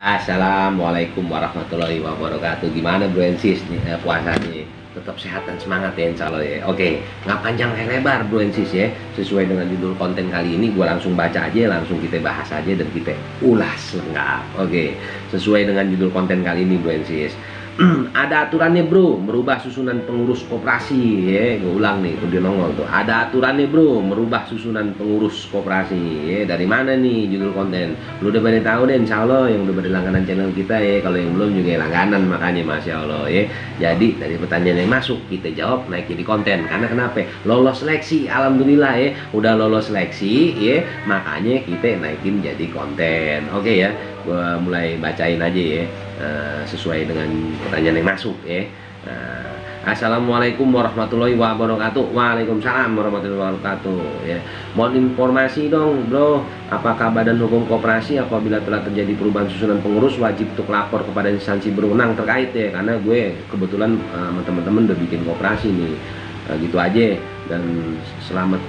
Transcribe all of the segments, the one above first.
Assalamualaikum warahmatullahi wabarakatuh. Gimana bro and sis nih puasanya? Tetap sehat dan semangat ya insya Allah ya. Oke, nggak panjang lebar bro and sis ya. Sesuai dengan judul konten kali ini, gue langsung baca aja, langsung kita bahas aja dan kita ulas lengkap. Oke, sesuai dengan judul konten kali ini bro and sis. Ada aturannya bro, merubah susunan pengurus koperasi ya. Gue ulang nih, udah nongol tuh. Ada aturannya bro, merubah susunan pengurus koperasi ya. Dari mana nih judul konten? Lu udah pada tahu deh insya Allah, yang udah pada langganan channel kita ya. Kalau yang belum juga langganan, makanya masya Allah ya. Jadi dari pertanyaan yang masuk kita jawab, naik jadi konten. Karena kenapa? Lolos seleksi, alhamdulillah ya. Udah lolos seleksi ya, makanya kita naikin jadi konten. Oke ya, gua mulai bacain aja ya. Sesuai dengan pertanyaan yang masuk ya. Assalamualaikum warahmatullahi wabarakatuh. Waalaikumsalam warahmatullahi wabarakatuh ya. Mohon informasi dong bro, apakah Badan Hukum Koperasi apabila telah terjadi perubahan susunan pengurus wajib untuk lapor kepada instansi berwenang terkait ya? Karena gue kebetulan teman-teman udah bikin koperasi nih. Gitu aja, dan selamat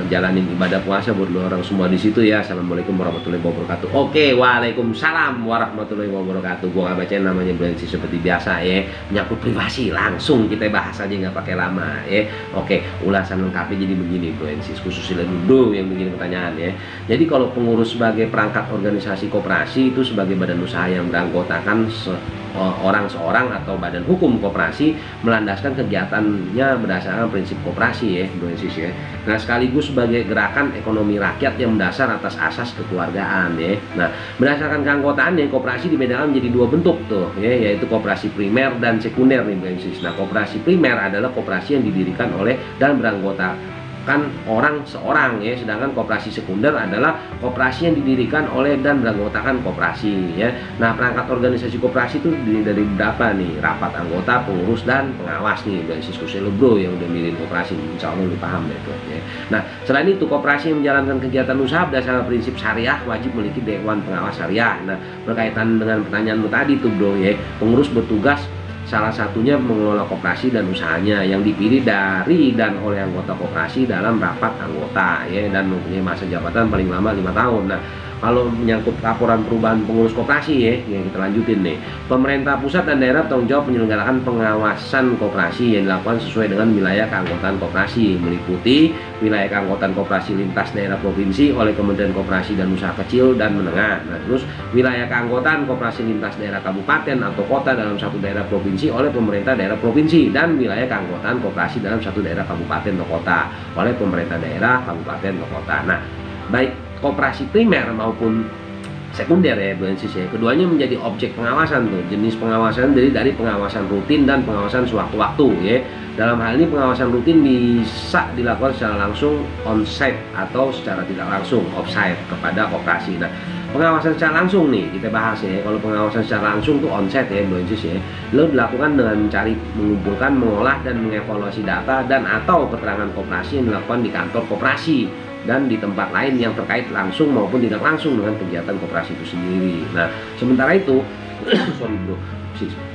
jalanin ibadah puasa buat lo orang semua di situ ya. Assalamualaikum warahmatullahi wabarakatuh. Oke, waalaikumsalam warahmatullahi wabarakatuh. Gua nggak bacain namanya Blensi seperti biasa ya, menyangkut privasi, langsung kita bahas aja nggak pakai lama ya. Oke, ulasan lengkapnya jadi begini Blensi, khusus bro yang begini pertanyaan ya. Jadi kalau pengurus sebagai perangkat organisasi koperasi itu sebagai badan usaha yang beranggotakan orang seorang atau badan hukum koperasi, melandaskan kegiatannya berdasarkan prinsip koperasi ya bro ya. Nah, sekaligus sebagai gerakan ekonomi rakyat yang mendasar atas asas kekeluargaan ya. Nah, berdasarkan keanggotaannya koperasi dibedakan menjadi dua bentuk tuh ya, yaitu koperasi primer dan sekunder nih bro. Nah, koperasi primer adalah koperasi yang didirikan oleh dan beranggotakan orang seorang ya, sedangkan koperasi sekunder adalah koperasi yang didirikan oleh dan beranggotakan koperasi ya. Nah, perangkat organisasi koperasi itu dari berapa nih? Rapat anggota, pengurus dan pengawas nih basis khusus bro yang udah mirin koperasi, insya Allah lu paham deh tuh ya. Nah, selain itu koperasi yang menjalankan kegiatan usaha berdasarkan prinsip syariah wajib memiliki dewan pengawas syariah. Nah, berkaitan dengan pertanyaanmu tadi tuh bro ya, pengurus bertugas salah satunya mengelola koperasi dan usahanya yang dipilih dari dan oleh anggota koperasi dalam rapat anggota ya, dan mempunyai masa jabatan paling lama 5 tahun. Nah, kalau menyangkut laporan perubahan pengurus koperasi ya, yang kita lanjutin nih. Pemerintah pusat dan daerah bertanggung jawab menyelenggarakan pengawasan koperasi yang dilakukan sesuai dengan wilayah keanggotaan koperasi, meliputi wilayah keanggotaan koperasi lintas daerah provinsi oleh Kementerian Koperasi dan Usaha Kecil dan Menengah. Nah, terus wilayah keanggotaan koperasi lintas daerah kabupaten atau kota dalam satu daerah provinsi oleh pemerintah daerah provinsi, dan wilayah keanggotaan koperasi dalam satu daerah kabupaten atau kota oleh pemerintah daerah kabupaten atau kota. Nah, baik koperasi primer maupun sekunder ya ya, keduanya menjadi objek pengawasan tuh. Jenis pengawasan dari pengawasan rutin dan pengawasan sewaktu-waktu ya. Dalam hal ini pengawasan rutin bisa dilakukan secara langsung on-site atau secara tidak langsung off-site kepada koperasi. Nah, pengawasan secara langsung nih kita bahas ya. Kalau pengawasan secara langsung tuh on-site ya ya, lo dilakukan dengan mencari, mengumpulkan, mengolah dan mengevaluasi data dan atau keterangan koperasi yang dilakukan di kantor koperasi dan di tempat lain yang terkait langsung maupun tidak langsung dengan kegiatan koperasi itu sendiri. Nah, sementara itu sorry bro,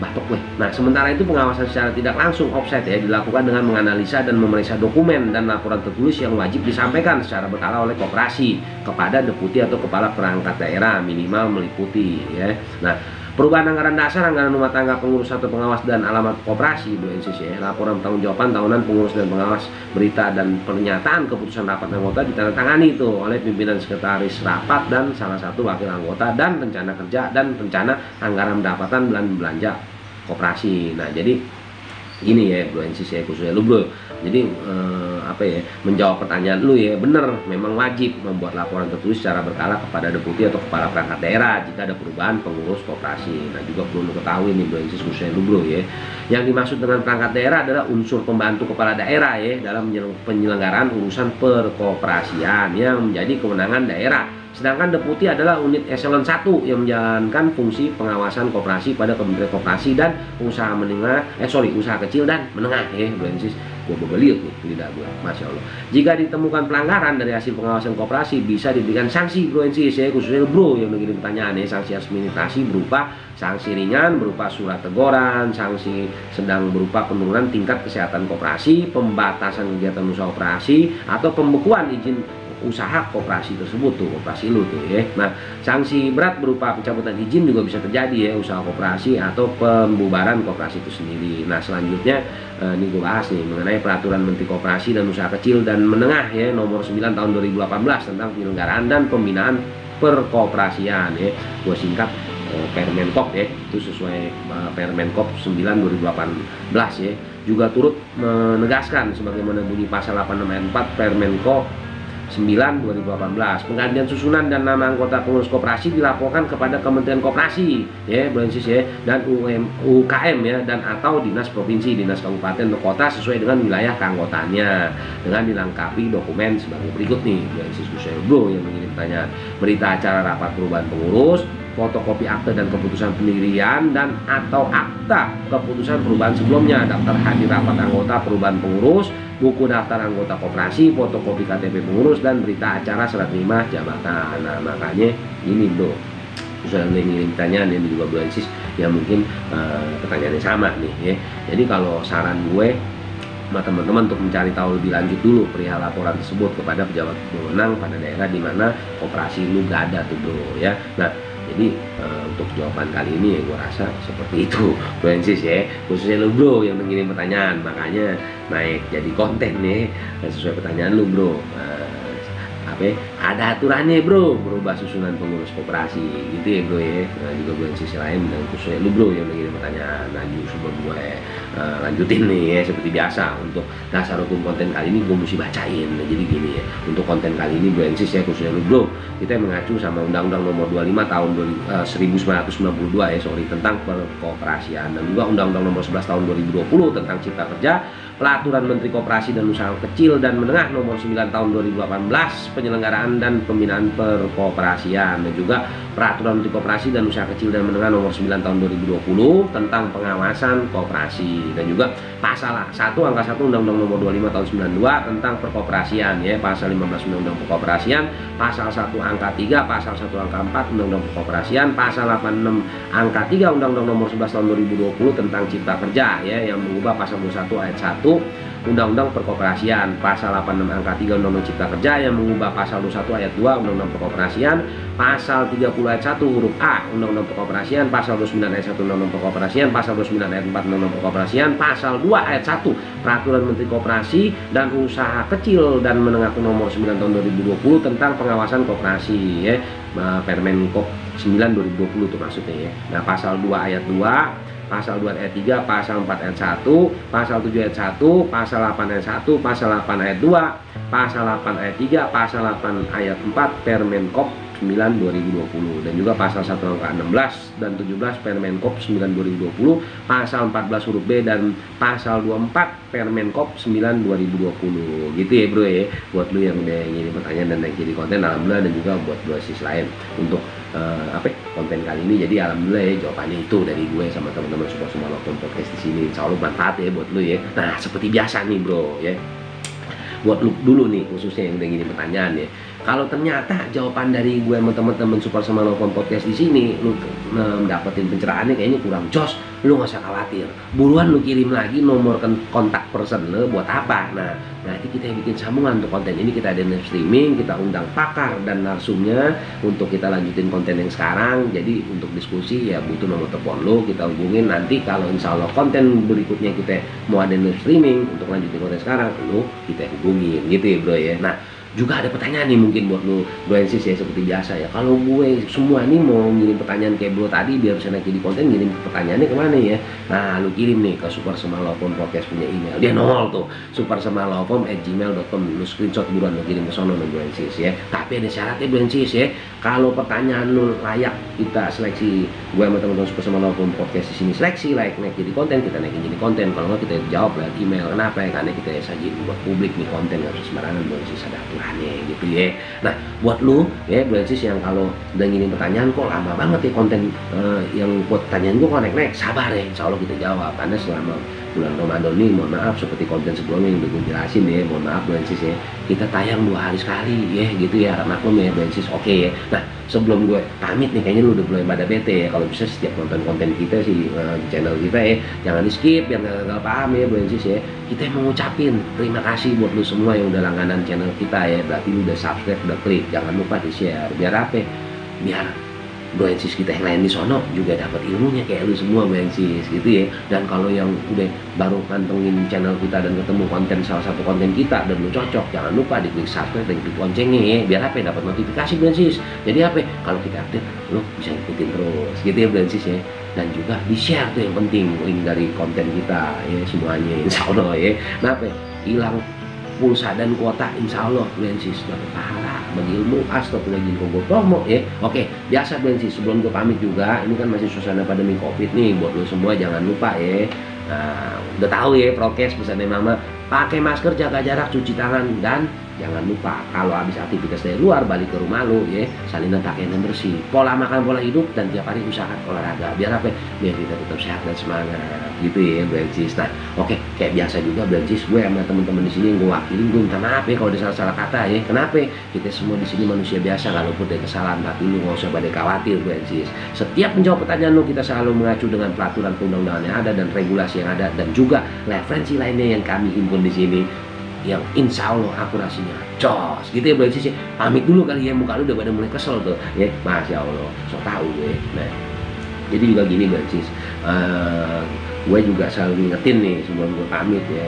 batuk gue. Nah, sementara itu pengawasan secara tidak langsung offsite ya dilakukan dengan menganalisa dan memeriksa dokumen dan laporan tertulis yang wajib disampaikan secara berkala oleh koperasi kepada deputi atau kepala perangkat daerah, minimal meliputi ya. Nah, perubahan anggaran dasar, anggaran rumah tangga pengurus atau pengawas dan alamat koperasi ya, laporan pertanggungjawaban tahunan pengurus dan pengawas, berita dan pernyataan keputusan rapat anggota ditandatangani itu oleh pimpinan sekretaris rapat dan salah satu wakil anggota, dan rencana kerja dan rencana anggaran pendapatan dan belanja koperasi. Nah, jadi ini ya bro ya, khususnya lu bro. Jadi menjawab pertanyaan lu ya, bener memang wajib membuat laporan tertulis secara berkala kepada deputi atau kepala perangkat daerah jika ada perubahan pengurus koperasi. Nah, juga perlu lu ketahui nih bro khususnya lu bro ya, yang dimaksud dengan perangkat daerah adalah unsur pembantu kepala daerah ya dalam penyelenggaraan urusan perkoperasian yang menjadi kewenangan daerah. Sedangkan deputi adalah unit eselon 1 yang menjalankan fungsi pengawasan koperasi pada Kementerian Koperasi dan usaha usaha kecil dan menengah ya bro. Gue bebeliuk nih lidah gue, masya Allah. Jika ditemukan pelanggaran dari hasil pengawasan koperasi bisa diberikan sanksi bro ya, khususnya bro yang begini pertanyaan ya. Sanksi administrasi berupa sanksi ringan berupa surat teguran, sanksi sedang berupa penurunan tingkat kesehatan koperasi, pembatasan kegiatan usaha koperasi, atau pembekuan izin usaha koperasi tersebut tuh, koperasi lu tuh ya. Nah, sanksi berat berupa pencabutan izin juga bisa terjadi ya, usaha koperasi atau pembubaran koperasi itu sendiri. Nah, selanjutnya ini gue bahas nih mengenai peraturan Menteri Koperasi dan Usaha Kecil dan Menengah ya nomor 9 tahun 2018 tentang penyelenggaraan dan pembinaan perkoperasian ya. Gue singkat Permenkop ya, itu sesuai Permenkop 9 2018 ya. Juga turut menegaskan sebagaimana bunyi pasal 86 ayat 4 Permenkop 9 2018, penggantian susunan dan nama anggota pengurus koperasi dilaporkan kepada Kementerian Koperasi ya, Bransis ya, dan UKM ya, dan atau dinas provinsi, dinas kabupaten atau kota sesuai dengan wilayah keanggotaannya dengan dilengkapi dokumen sebagai berikut nih. Bransis Bro yang mengirim pertanyaan: berita acara rapat perubahan pengurus, fotokopi akte dan keputusan pendirian dan atau akta keputusan perubahan sebelumnya, daftar hadir rapat anggota perubahan pengurus, buku daftar anggota koperasi, fotokopi KTP pengurus, dan berita acara serah terima jabatan. Nah, makanya ini bro, saya ngirim pertanyaan yang juga Bransis yang mungkin pertanyaannya sama nih ya. Jadi kalau saran gue sama teman-teman untuk mencari tahu lebih lanjut dulu perihal laporan tersebut kepada pejabat berwenang pada daerah di mana koperasi lu gak ada tuh bro ya. Nah, jadi untuk jawaban kali ini ya gue rasa seperti itu Bransis ya, khususnya lu bro yang mengirim pertanyaan, makanya naik jadi konten nih sesuai pertanyaan lu bro. Ada aturannya bro, berubah susunan pengurus koperasi gitu ya bro ya. Nah, juga Bransis lain dan khususnya lu bro yang mengirim pertanyaan. Nah, sebelum gue lanjutin nih ya, seperti biasa untuk dasar hukum konten kali ini gue mesti bacain. Nah, jadi gini ya, untuk konten kali ini Bransis ya, khususnya lu bro, kita mengacu sama Undang-Undang Nomor 25 tahun 1992 ya, tentang perkoperasian, dan juga Undang-Undang Nomor 11 tahun 2020 tentang Cipta Kerja, Peraturan Menteri Koperasi dan Usaha Kecil dan Menengah Nomor 9 tahun 2018 penyelenggaraan dan pembinaan perkoperasian, dan juga Peraturan Menteri Koperasi dan Usaha Kecil dan Menengah Nomor 9 tahun 2020 tentang pengawasan koperasi, dan juga pasal 1 angka 1 Undang-Undang Nomor 25 tahun 92 tentang perkoperasian ya, pasal 15 Undang-Undang Perkoperasian, pasal 1 angka 3, pasal 1 angka 4 Undang-Undang Perkoperasian, pasal 86 angka 3 Undang-Undang Nomor 11 tahun 2020 tentang Cipta Kerja ya, yang mengubah pasal 21 ayat 1 Undang-Undang Perkoperasian, pasal 86 angka 3 Undang-Undang Cipta Kerja yang mengubah pasal 21 ayat 2 Undang-Undang Perkoperasian, pasal 30 ayat 1 huruf A Undang-Undang Perkoperasian, pasal 29 ayat 1 Undang-Undang Perkoperasian, pasal 29 ayat 4 Undang-Undang Perkoperasian, pasal 2 ayat 1 Peraturan Menteri Koperasi dan Usaha Kecil dan Menengah Nomor 9 tahun 2020 tentang pengawasan koperasi ya, Permenkop 9 2020 itu maksudnya ya. Nah, pasal 2 ayat 2, pasal 2 ayat 3, pasal 4 ayat 1, pasal 7 ayat 1, pasal 8 ayat 1, pasal 8 ayat 2, pasal 8 ayat 3, pasal 8 ayat 4 Permenkop 9 2020, dan juga pasal 1 angka 16 dan 17 Permenkop 9 2020, pasal 14 huruf B dan pasal 24 Permenkop 9 2020 gitu ya bro ya, buat lu yang udah ngirim pertanyaan dan naik jadi konten alhamdulillah, dan juga buat Bransis lain untuk konten kali ini. Jadi alhamdulillah ya, jawabannya itu dari gue sama teman-teman semua nonton podcast di sini, insya Allah manfaat ya buat lu ya. Nah, seperti biasa nih bro ya, buat lu dulu nih khususnya yang udah ngirim pertanyaan ya, kalau ternyata jawaban dari gue sama teman-teman Super Semanopon Podcast di sini lu mendapatkan pencerahannya kayaknya kurang jos, lu nggak usah khawatir, buruan lu kirim lagi nomor kontak person lu buat apa. Nah, nanti kita bikin sambungan untuk konten ini, kita ada live streaming, kita undang pakar dan narsumnya untuk kita lanjutin konten yang sekarang. Jadi untuk diskusi ya butuh nomor telepon lu, kita hubungin. Nanti kalau insya Allah konten berikutnya kita mau ada live streaming untuk lanjutin konten sekarang, lu kita hubungin gitu ya bro ya. Nah, juga ada pertanyaan nih mungkin buat lu Bransis ya, seperti biasa ya, kalau gue semua nih mau ngirim pertanyaan kayak bro tadi biar bisa naik jadi konten, ngirim pertanyaannya kemana ya? Nah, lu kirim nih ke Super Semanopon Podcast punya email, dia nongol tuh supersemanopon@gmail.com, lu screenshot buruan lu kirim ke sono nih Bransis ya. Tapi ada syaratnya Bransis ya, kalau pertanyaan lu layak kita seleksi, gue sama teman-teman Super Semanopon Podcast di sini seleksi layak naik jadi konten, kita naikin jadi konten. Kalau nggak kita jawab lewat email. Kenapa ya? Karena kita sajiin buat publik nih konten, nggak bisa sembarangan Bransis, ada aturannya gitu ya. Nah, buat lu ya Bransis yang kalau udah ngirim pertanyaan kok lama banget ya konten yang buat pertanyaan gue kok naik-naik, sabar ya, insya Allah kita jawab. Karena selama bulan Ramadan nih, mohon maaf seperti konten sebelumnya yang udah gue jelasin ya, mohon maaf Bro and Sis ya, kita tayang 2 hari sekali ya gitu ya, maklum ya Bro and Sis, oke ya. Nah sebelum gue pamit nih, kayaknya lu udah mulai pada bete ya, kalau bisa setiap nonton konten kita sih di channel kita ya, jangan di skip biar nggak paham ya Bro and Sis ya. Kita mau ngucapin terima kasih buat lu semua yang udah langganan channel kita ya, berarti lu udah subscribe, udah klik, jangan lupa di share, biar apa? Biar Bro and Sis kita yang lain di sono juga dapat ilmunya kayak lu semua Bro and Sis gitu ya. Dan kalau yang udah baru pantengin channel kita dan ketemu konten salah satu konten kita dan lu cocok, jangan lupa diklik subscribe dan klik loncengnya ya, biar apa? Dapat notifikasi Bro and Sis. Jadi apa? Kalau kita update lu bisa ikutin terus gitu ya Bro and Sis ya. Dan juga di share tuh yang penting, link dari konten kita ya semuanya insya Allah ya. Kenapa? Hilang pulsa dan kuota insya Allah Bro and Sis dapat pahala bagi ilmu. Astagfirullahaladzim, gue promo ya. Oke, biasa Bro and Sis, sebelum gue pamit juga, ini kan masih suasana pandemi covid nih, buat lo semua jangan lupa ya. Nah, udah tahu ya prokes pesannya mama, pakai masker, jaga jarak, cuci tangan, dan jangan lupa kalau habis aktivitas dari luar balik ke rumah lo ya, salinan pakaian yang bersih, pola makan, pola hidup, dan tiap hari usahakan olahraga biar apa? Biar kita tetap sehat dan semangat gitu ya Bro and Sis. Nah oke, kayak biasa juga Bro and Sis, gue sama teman-teman di sini yang gue wakilin, gue minta maaf ya kalau ada salah-salah kata ya. Kenapa? Kita semua di sini manusia biasa, kalau pun ada kesalahan, tapi lu nggak usah pada khawatir Bro and Sis. Setiap menjawab pertanyaan lu kita selalu mengacu dengan peraturan perundang-undangan yang ada dan regulasi yang ada, dan juga referensi lainnya yang kami himpun di sini, yang insya Allah akurasinya jos gitu ya Bro and Sis ya. Pamit dulu kali ya, muka lu udah pada mulai kesel tuh ya, Masya Allah, so tau gue. Nah jadi juga gini Bro and Sis, gue juga selalu ngingetin nih sebelum gue pamit ya,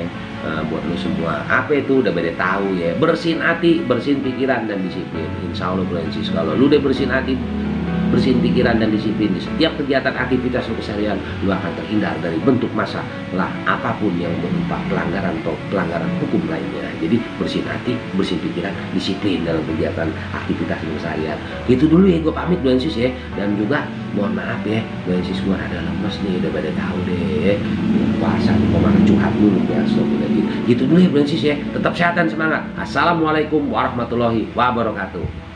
buat lu semua, apa itu udah pada tahu ya, bersihin hati, bersihin pikiran, dan disiplin. Insya Allah Bro and Sis, kalau lu udah bersihin hati, bersihin pikiran, dan disiplin di setiap kegiatan aktivitas lu keseharian, lu akan terhindar dari bentuk masalah apapun yang berupa pelanggaran atau pelanggaran hukum lainnya. Jadi bersihin hati, bersihin pikiran, disiplin dalam kegiatan aktivitas lu keseharian. Gitu dulu ya, gue pamit Bro and Sis ya. Dan juga mohon maaf ya Bro and Sis, gue ada lemes nih, udah pada tahu deh puasa nih, mau makan curhat dulu ya, gitu dulu ya Bro and Sis ya. Tetap sehat dan semangat. Assalamualaikum warahmatullahi wabarakatuh.